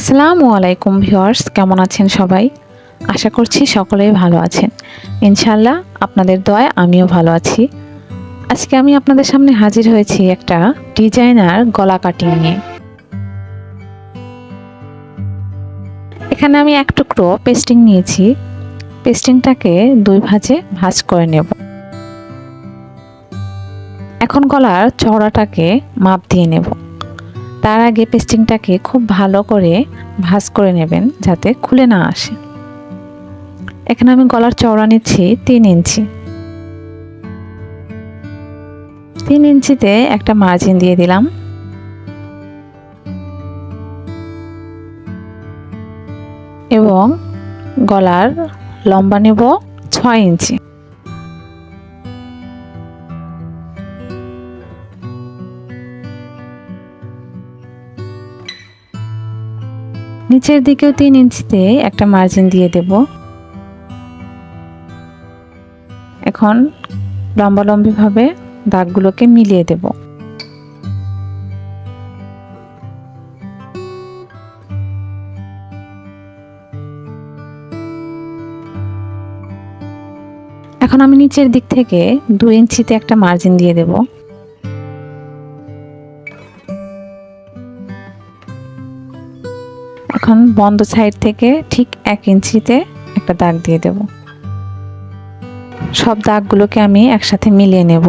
আসসালামু আলাইকুম ভিউয়ার্স, কেমন আছেন সবাই? আশা করছি সকলেই ভালো আছেন। ইনশাআল্লাহ আপনাদের দয়ায় আমিও ভালো আছি। আজকে আমি আপনাদের সামনে হাজির হয়েছি একটা ডিজাইনার গলা কাটিং নিয়ে। এখানে আমি এক টুকরো পেস্টিং নিয়েছি। পেস্টিংটাকে দুই ভাঁজে ভাঁজ করে নেব। এখন গলার চওড়াটাকে মাপ দিয়ে নেব। তার আগে পেস্টিংটাকে খুব ভালো করে ভাঁজ করে নেবেন যাতে খুলে না আসে। এখানে আমি গলার চওড়া নিচ্ছি 3 ইঞ্চি। 3 ইঞ্চিতে একটা মার্জিন দিয়ে দিলাম। এবং গলার লম্বা নেব 6 ইঞ্চি। নিচের দিকেও 3 ইঞ্চিতে একটা মার্জিন দিয়ে দেব। এখন লম্বালম্বিভাবে দাগগুলোকে মিলিয়ে দেব। এখন আমি নিচের দিক থেকে 2 ইঞ্চিতে একটা মার্জিন দিয়ে দেব। এখন বন্ধ সাইড থেকে ঠিক 1 ইঞ্চিতে একটা দাগ দিয়ে দেব। সব দাগগুলোকে আমি একসাথে মিলিয়ে নেব।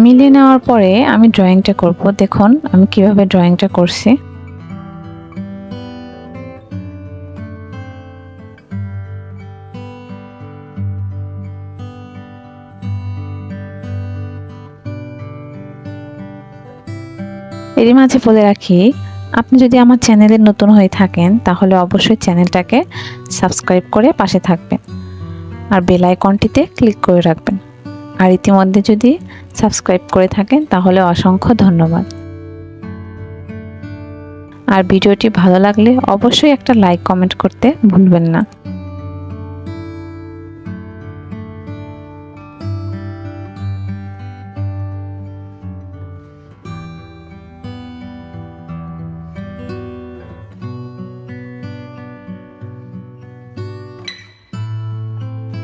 মিলিয়ে নেওয়ার পরে আমি ড্রয়িংটা করব। দেখুন আমি কিভাবে ড্রয়িংটা করছি। এরই মাঝে বলে রাখি, আপনি যদি আমার চ্যানেলে নতুন হয়ে থাকেন তাহলে অবশ্যই চ্যানেলটাকে সাবস্ক্রাইব করে পাশে থাকবেন আর বেল আইকনটিতে ক্লিক করে রাখবেন। আর ইতিমধ্যে যদি সাবস্ক্রাইব করে থাকেন তাহলে অসংখ্য ধন্যবাদ। আর ভিডিওটি ভালো লাগলে অবশ্যই একটা লাইক কমেন্ট করতে ভুলবেন না।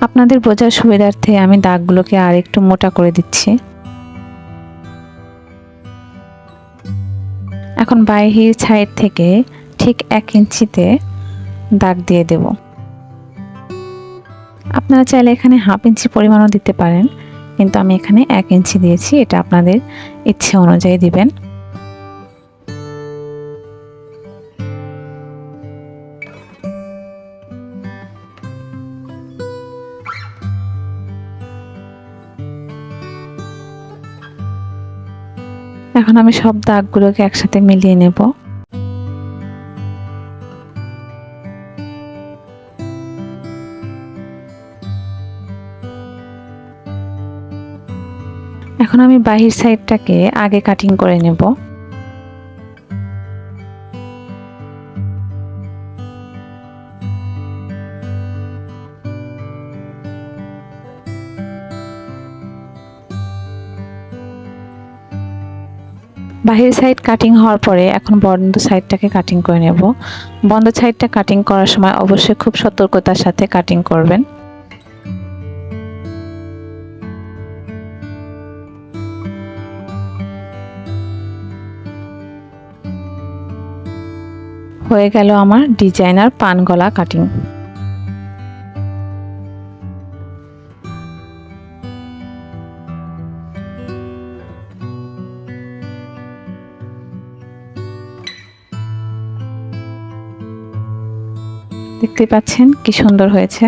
আপনাদের বোঝার সুবিধার্থে আমি দাগগুলোকে আর একটু মোটা করে দিচ্ছি। এখন বাহির সাইড থেকে ঠিক 1 ইঞ্চিতে দাগ দিয়ে দেব। আপনারা চাইলে এখানে 1/2 ইঞ্চি পরিমাণও দিতে পারেন, কিন্তু আমি এখানে 1 ইঞ্চি দিয়েছি। এটা আপনাদের ইচ্ছে অনুযায়ী দিবেন। এখন আমি সব দাগগুলোকে একসাথে মিলিয়ে নেব। এখন আমি বাহির সাইডটাকে আগে কাটিং করে নেব। বাহির সাইড কাটিং হওয়ার পরে এখন বন্ধ সাইডটাকে কাটিং করে নেব। বন্ধ সাইডটা কাটিং করার সময় অবশ্যই খুব সতর্কতার সাথে কাটিং করবেন। হয়ে গেল আমার ডিজাইনার পান গলা কাটিং। দেখতে পাচ্ছেন কি সুন্দর হয়েছে।